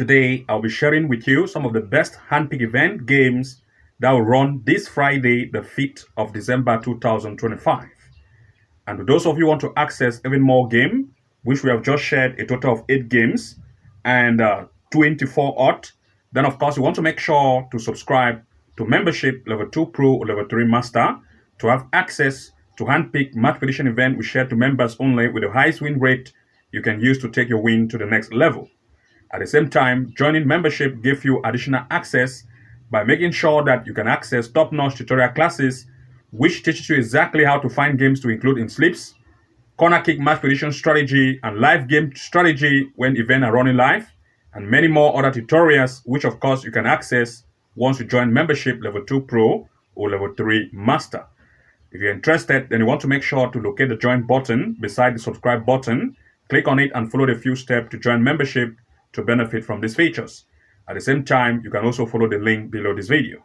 Today, I'll be sharing with you some of the best handpicked event games that will run this Friday, the 5th of December 2025. And to those of you who want to access even more game, which we have just shared a total of 8 games and 24 odd, then of course you want to make sure to subscribe to membership level 2 Pro or level 3 Master to have access to handpicked match prediction event we share to members only with the highest win rate you can use to take your win to the next level. At the same time, joining membership gives you additional access by making sure that you can access top-notch tutorial classes which teaches you exactly how to find games to include in sleeps, corner kick match prediction strategy, and live game strategy when events are running live, and many more other tutorials which of course you can access once you join membership level 2 Pro or level 3 Master. If you're interested, then you want to make sure to locate the join button beside the subscribe button, click on it and follow the few steps to join membership to benefit from these features. At the same time, you can also follow the link below this video.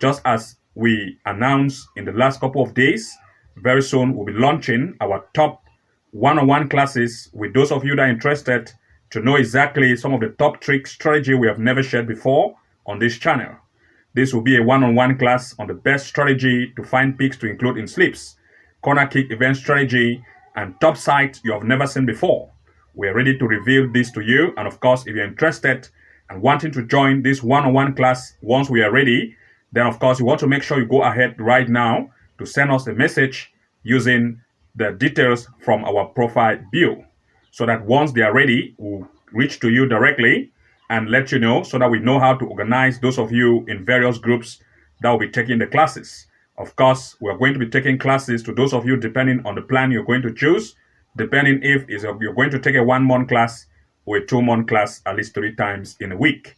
Just as we announced in the last couple of days, very soon we'll be launching our top one-on-one classes with those of you that are interested to know exactly some of the top trick strategy we have never shared before on this channel. This will be a one-on-one class on the best strategy to find picks to include in sleeps, corner kick event strategy, and top sites you have never seen before. We are ready to reveal this to you, and of course, if you're interested and wanting to join this one-on-one class once we are ready, then of course you want to make sure you go ahead right now to send us a message using the details from our profile bio, so that once they are ready, we'll reach to you directly and let you know so that we know how to organize those of you in various groups that will be taking the classes. Of course, we are going to be taking classes to those of you depending on the plan you're going to choose, depending if you're going to take a 1-month class or a 2-month class at least 3 times in a week.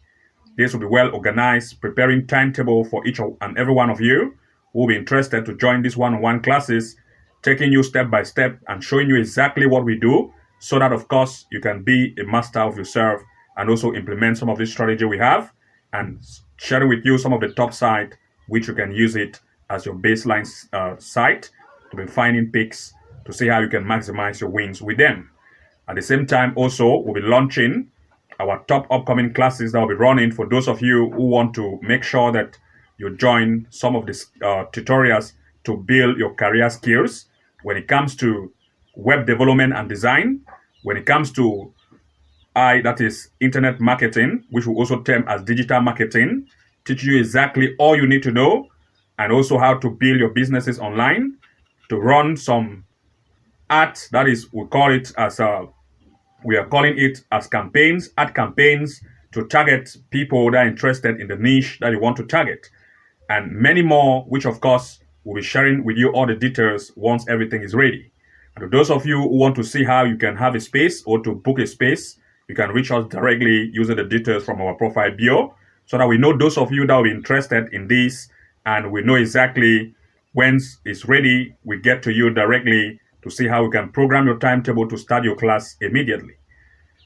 This will be well organized, preparing timetable for each and every one of you who will be interested to join these one-on-one classes, taking you step by step and showing you exactly what we do so that of course you can be a master of yourself and also implement some of this strategy we have and sharing with you some of the top site which you can use it as your baseline site to be finding picks to see how you can maximize your wins with them. At the same time, also, we'll be launching our top upcoming classes that will be running for those of you who want to make sure that you join some of these tutorials to build your career skills when it comes to web development and design, when it comes to that is internet marketing, which we also term as digital marketing, teach you exactly all you need to know, and also how to build your businesses online, to run some ads, that is, we are calling it as campaigns, ad campaigns to target people that are interested in the niche that you want to target, and many more, which of course we'll be sharing with you all the details once everything is ready. And to those of you who want to see how you can have a space or to book a space, you can reach us directly using the details from our profile bio so that we know those of you that will be interested in this and we know exactly when it's ready, we get to you directly to see how we can program your timetable to start your class immediately.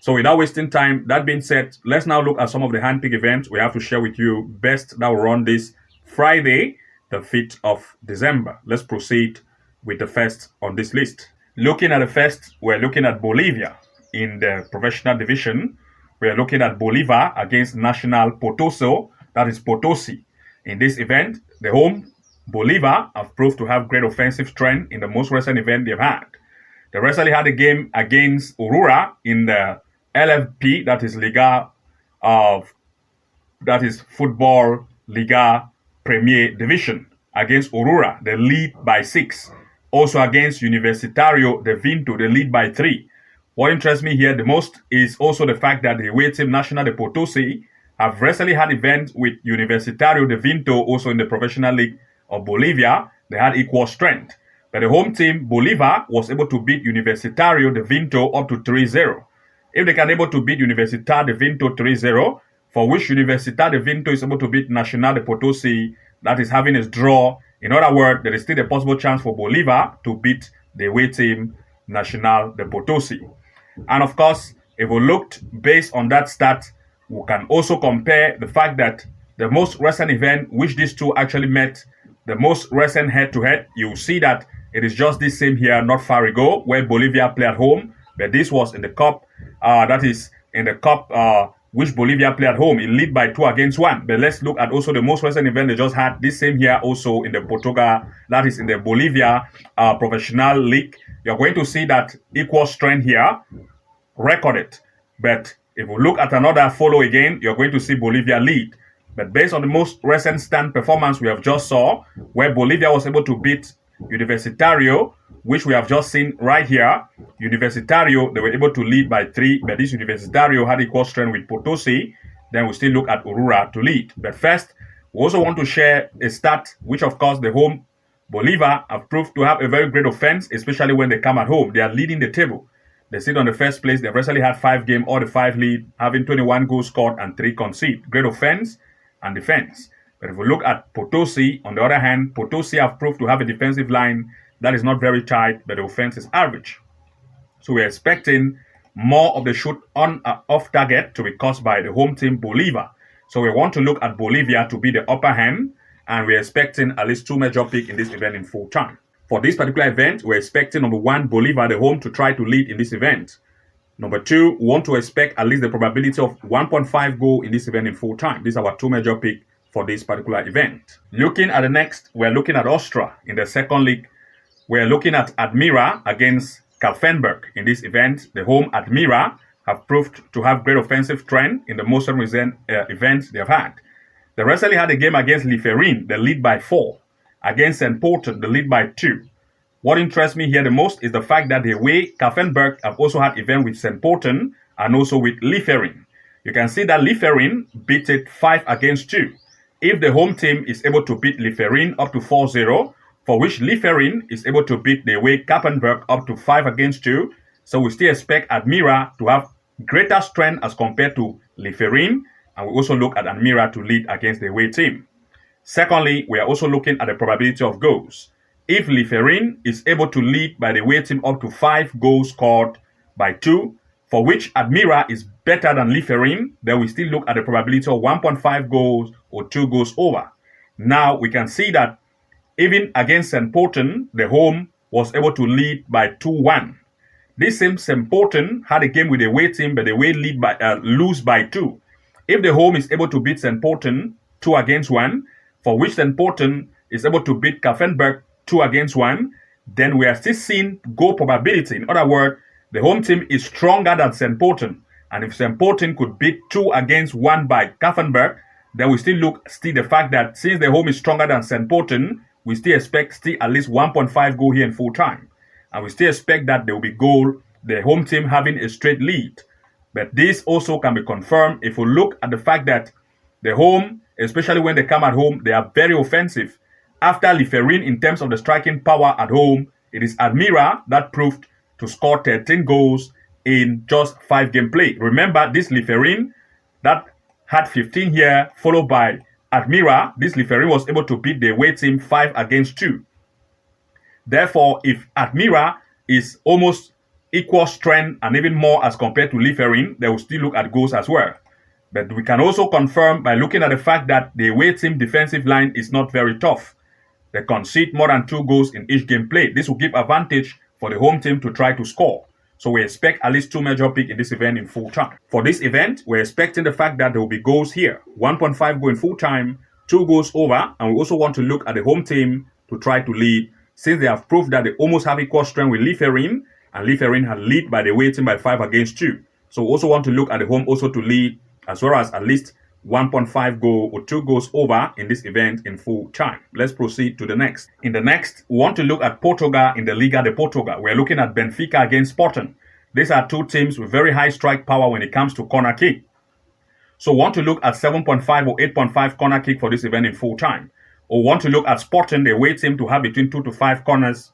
So without wasting time, that being said, let's now look at some of the handpicked events we have to share with you best that will run this Friday, the 5th of December. Let's proceed with the first on this list. Looking at the first, we're looking at Bolivar in the professional division. We're looking at Bolivar against Nacional that is Potosi. In this event, the home Bolivar have proved to have great offensive strength in the most recent event they've had. They recently had a game against Aurora in the LFP, that is Football Liga Premier Division. Against Aurora, they lead by 6. Also against Universitario de Vinto, they lead by 3. What interests me here the most is also the fact that the away team Nacional de Potosi have recently had events with Universitario de Vinto also in the professional league of Bolivia. They had equal strength. But the home team, Bolivar, was able to beat Universitario de Vinto up to 3-0. If they can able to beat Universitario de Vinto 3-0, for which Universitario de Vinto is able to beat Nacional de Potosi, that is having a draw. In other words, there is still a possible chance for Bolivar to beat the away team, Nacional de Potosi. And of course, if we looked based on that stat, we can also compare the fact that the most recent event, which these two actually met, the most recent head-to-head, you see that it is just this same here, not far ago, where Bolivia played at home, but this was in the cup, that is in the cup which Bolivia play at home. It lead by 2-1. But let's look at also the most recent event they just had. This same here also in the Portugal, that is in the Bolivia Professional League. You're going to see that equal strength here recorded. But if we look at another follow again, you're going to see Bolivia lead. But based on the most recent stand performance we have just saw, where Bolivia was able to beat Universitario, which we have just seen right here. Universitario, they were able to lead by 3, but this Universitario had equal strength with Potosi. Then we still look at Aurora to lead. But first, we also want to share a stat, which of course the home Bolivar have proved to have a very great offense, especially when they come at home. They are leading the table. They sit on the first place. They've recently had 5 games, all the 5 lead, having 21 goals scored and 3 conceded. Great offense and defense. But if we look at Potosi, on the other hand, Potosi have proved to have a defensive line that is not very tight, but the offense is average. So we're expecting more of the shoot on off target to be caused by the home team Bolivar. So we want to look at Bolivia to be the upper hand, and we're expecting at least 2 major picks in this event in full time. For this particular event, we're expecting number 1, Bolivar, the home, to try to lead in this event. Number 2, we want to expect at least the probability of 1.5 goal in this event in full time. These are our 2 major picks for this particular event. Looking at the next, we're looking at Austria in the second league. We're looking at Admira against Kapfenberg in this event. The home Admira have proved to have great offensive trend in the most recent events they've had. They recently had a game against Liferin, the lead by 4. Against St. Porton, the lead by 2. What interests me here the most is the fact that the way Kapfenberg have also had event with St. Porton and also with Liferin. You can see that Liferin beat it 5-2. If the home team is able to beat Liferin up to 4-0, for which Liferin is able to beat the way Kapfenberg up to 5-2, so we still expect Admira to have greater strength as compared to Liferin, and we also look at Admira to lead against the away team. Secondly, we are also looking at the probability of goals. If Liferin is able to lead by the away team up to 5 goals scored by 2, for which Admira is better than Liferin, then we still look at the probability of 1.5 goals or 2 goals over. Now we can see that even against St. Porton, the home was able to lead by 2-1. This same St. Porton had a game with the away team, but the away lose by 2. If the home is able to beat St. Porton 2-1, for which St. Porton is able to beat Kapfenberg 2-1, then we are still seeing goal probability. In other words, the home team is stronger than St. Porton. And if St. Porton could beat 2-1 by Kapfenberg, then we still look the fact that since the home is stronger than St. Porton, we still expect at least 1.5 goal here in full time. And we still expect that there will be the home team having a straight lead. But this also can be confirmed if we look at the fact that the home, especially when they come at home, they are very offensive. After Liferin, in terms of the striking power at home, it is Admira that proved to score 13 goals in just 5 game play. Remember, this Liferin that had 15 here, followed by Admira. This Liferin was able to beat the away team 5-2. Therefore, if Admira is almost equal strength and even more as compared to Liferin, they will still look at goals as well. But we can also confirm by looking at the fact that the away team defensive line is not very tough. They concede more than 2 goals in each game played. This will give advantage for the home team to try to score. So we expect at least 2 major picks in this event in full time. For this event, we're expecting the fact that there will be goals here. 1.5 goal in full time, 2 goals over, and we also want to look at the home team to try to lead, since they have proved that they almost have equal strength with Liferin, and Liferin had lead by the away team by 5-2. So we also want to look at the home also to lead, as well as at least 1.5 goal or 2 goals over in this event in full time. Let's proceed to the next. In the next, we want to look at Portugal in the Liga de Portugal. We're looking at Benfica against Sporting. These are 2 teams with very high strike power when it comes to corner kick. So we want to look at 7.5 or 8.5 corner kick for this event in full time. Or want to look at Sporting, the away team, to have between 2 to 5 corners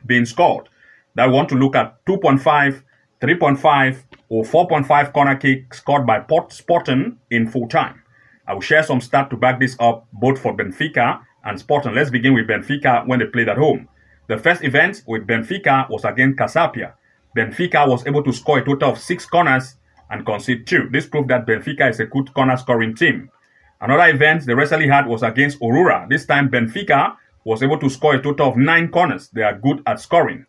being scored. That we want to look at 2.5, 3.5, or 4.5 corner kick scored by Sporting in full time. I will share some stats to back this up, both for Benfica and Sporting. Let's begin with Benfica when they played at home. The first event with Benfica was against Casapia. Benfica was able to score a total of 6 corners and concede 2. This proved that Benfica is a good corner scoring team. Another event they recently had was against Aurora. This time Benfica was able to score a total of 9 corners. They are good at scoring.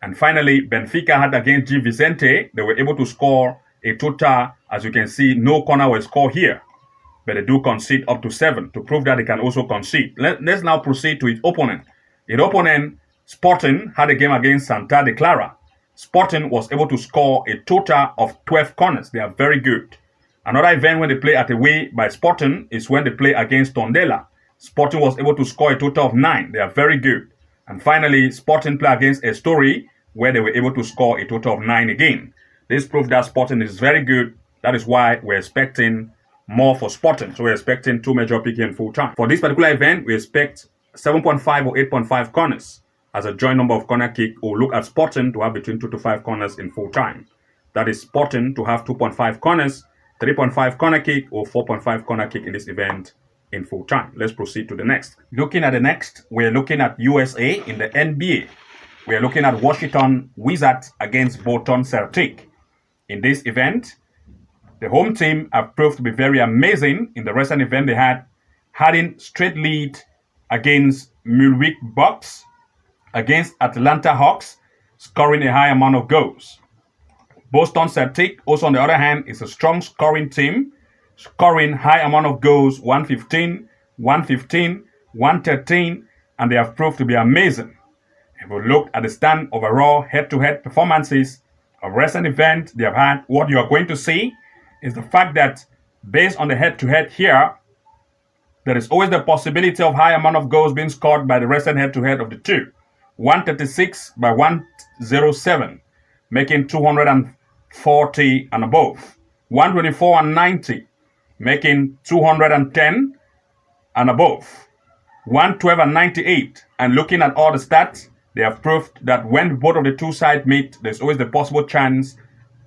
And finally, Benfica had against G. Vicente. They were able to score a total, as you can see, no corner was scored here. But they do concede up to 7 to prove that they can also concede. Let's now proceed to its opponent. Its opponent, Sporting, had a game against Santa de Clara. Sporting was able to score a total of 12 corners. They are very good. Another event when they play at away by Sporting is when they play against Tondela. Sporting was able to score a total of 9. They are very good. And finally, Sporting play against Estoril, where they were able to score a total of 9 again. This proves that Sporting is very good. That is why we're expecting more for Sporting. So we're expecting 2 major pick in full time. For this particular event, we expect 7.5 or 8.5 corners as a joint number of corner kick. Or look at Sporting to have between 2 to 5 corners in full time. That is Sporting to have 2.5 corners, 3.5 corner kick, or 4.5 corner kick in this event in full time. Let's proceed to the next. Looking at the next, we're looking at USA in the NBA. We're looking at Washington Wizards against Boston Celtics. In this event, the home team have proved to be very amazing in the recent event they had, having straight lead against Milwaukee Bucks, against Atlanta Hawks, scoring a high amount of goals. Boston Celtics, also on the other hand, is a strong scoring team, scoring high amount of goals, 115, 115, 113, and they have proved to be amazing. If we look at the stand overall head-to-head performances of recent events they have had, what you are going to see is the fact that based on the head-to-head here, there is always the possibility of high amount of goals being scored by the recent head-to-head of the two. 136 by 107, making 240 and above. 124 and 90, making 210 and above. 112 and 98. And looking at all the stats, they have proved that when both of the two sides meet, there's always the possible chance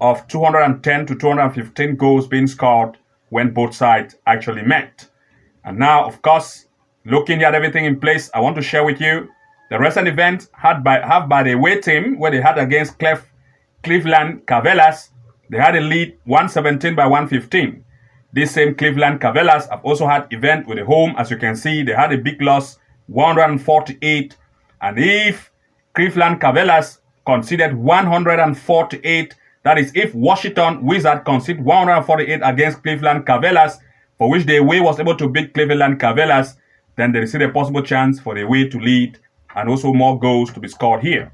of 210 to 215 goals being scored when both sides actually met. And now, of course, looking at everything in place, I want to share with you the recent event have by the away team where they had against Cleveland Cavaliers. They had a lead 117 by 115. This same Cleveland Cavaliers have also had event with the home. As you can see, they had a big loss, 148. And if Cleveland Cavaliers conceded 148, that is if Washington Wizards conceded 148 against Cleveland Cavaliers, for which the away was able to beat Cleveland Cavaliers, then there is still a possible chance for the away to lead and also more goals to be scored here.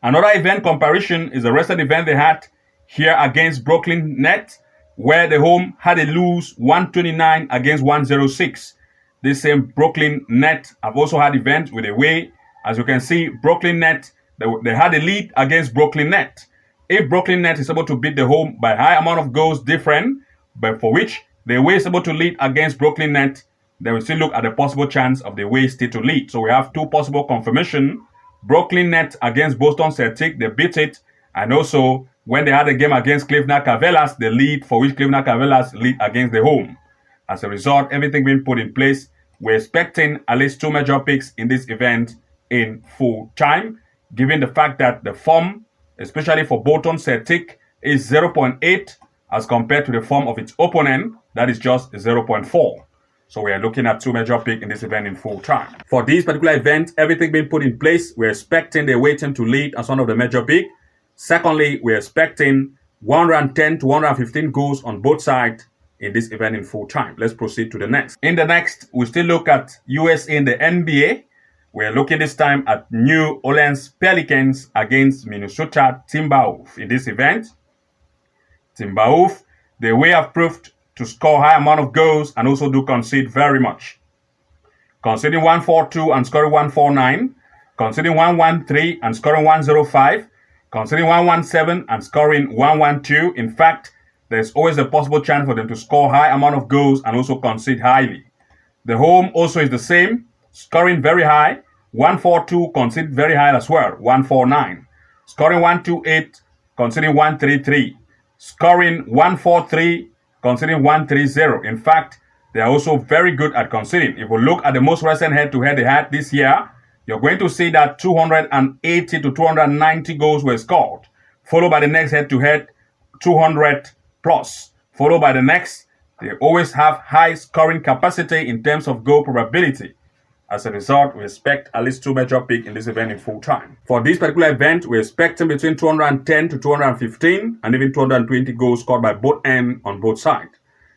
Another event comparison is the recent event they had here against Brooklyn Nets, where the home had a lose 129 against 106. This same Brooklyn Nets have also had events with away. As you can see, Brooklyn Nets, they had a lead against Brooklyn Nets. If Brooklyn Nets is able to beat the home by a high amount of goals different, but for which the away is able to lead against Brooklyn Nets, they will still look at the possible chance of the away still to lead. So we have 2 possible confirmation. Brooklyn Nets against Boston Celtics, they beat it. And also, when they had a game against Cleveland Cavaliers, the lead for which Cleveland Cavaliers lead against the home. As a result, everything being put in place, we're expecting at least 2 major picks in this event in full time, given the fact that the form, especially for Boston Celtics, is 0.8 as compared to the form of its opponent, that is just 0.4. So we are looking at 2 major picks in this event in full time. For this particular event, everything being put in place, we're expecting the away team to lead as one of the major picks. Secondly, we're expecting 110 to 115 goals on both sides in this event in full time. Let's proceed to the next. In the next, we still look at USA in the NBA. We're looking this time at New Orleans Pelicans against Minnesota Timberwolves. In this event, Timberwolves, they way have proved to score high amount of goals and also do concede very much. Conceding 142 and scoring 149, conceding 113 and scoring 105, conceding 117 and scoring 112. In fact, there's always a possible chance for them to score high amount of goals and also concede highly. The home also is the same, scoring very high, 142, concede very high as well, 149. Scoring 128, conceding 133. Scoring 143, conceding 130. In fact, they are also very good at conceding. If we look at the most recent head-to-head they had this year, you're going to see that 280 to 290 goals were scored, followed by the next head-to-head, 200 plus, followed by the next. They always have high scoring capacity in terms of goal probability. As a result, we expect at least 2 major picks in this event in full time. For this particular event, we're expecting between 210 to 215 and even 220 goals scored by both ends on both sides.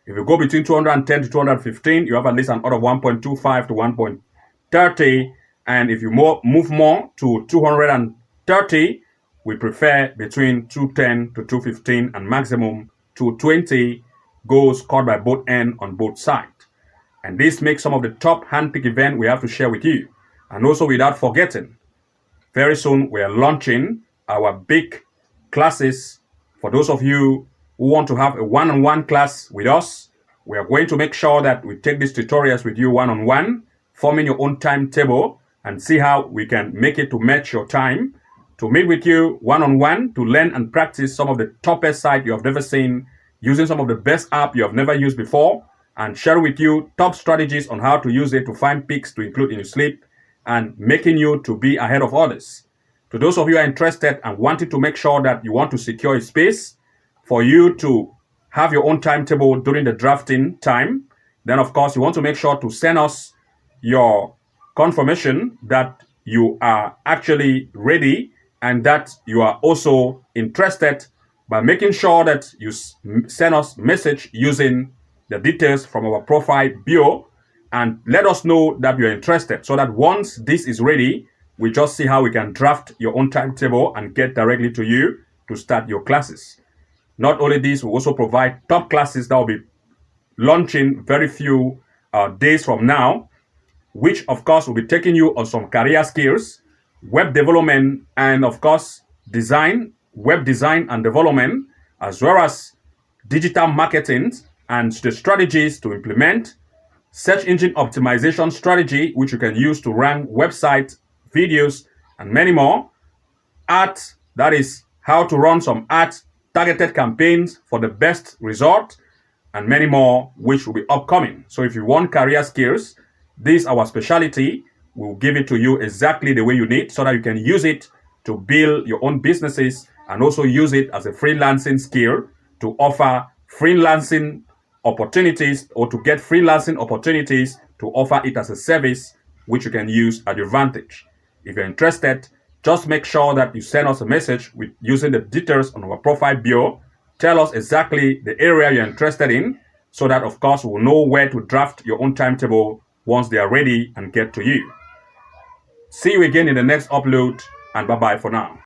If you go between 210 to 215, you have at least an odd of 1.25 to 1.30. And if you move more to 230, we prefer between 210 to 215 and maximum 220 goals scored by both ends on both sides. And this makes some of the top handpick events we have to share with you. And also, without forgetting, very soon we are launching our big classes. For those of you who want to have a one-on-one class with us, we are going to make sure that we take these tutorials with you one-on-one, forming your own timetable, and see how we can make it to match your time, to meet with you one-on-one, to learn and practice some of the toppest sites you have never seen, using some of the best app you have never used before, and share with you top strategies on how to use it to find picks to include in your sleep and making you to be ahead of others. To those of you who are interested and wanting to make sure that you want to secure a space for you to have your own timetable during the drafting time, then of course you want to make sure to send us your confirmation that you are actually ready and that you are also interested, by making sure that you send us message using the details from our profile bio and let us know that you're interested, so that once this is ready, we just see how we can draft your own timetable and get directly to you to start your classes. Not only this, we also provide top classes that will be launching very few days from now, which of course will be taking you on some career skills, web development, and of course web design and development, as well as digital marketing and the strategies to implement, search engine optimization strategy, which you can use to rank websites, videos, and many more. Ads, that is how to run some ads, targeted campaigns for the best result, and many more, which will be upcoming. So if you want career skills, this is our specialty. We'll give it to you exactly the way you need, so that you can use it to build your own businesses and also use it as a freelancing skill to offer freelancing opportunities, or to get freelancing opportunities to offer it as a service which you can use at your advantage. If you're interested, just make sure that you send us a message with using the details on our profile bio. Tell us exactly the area you're interested in, so that of course we'll know where to draft your own timetable once they are ready and get to you. See you again in the next upload, and bye-bye for now.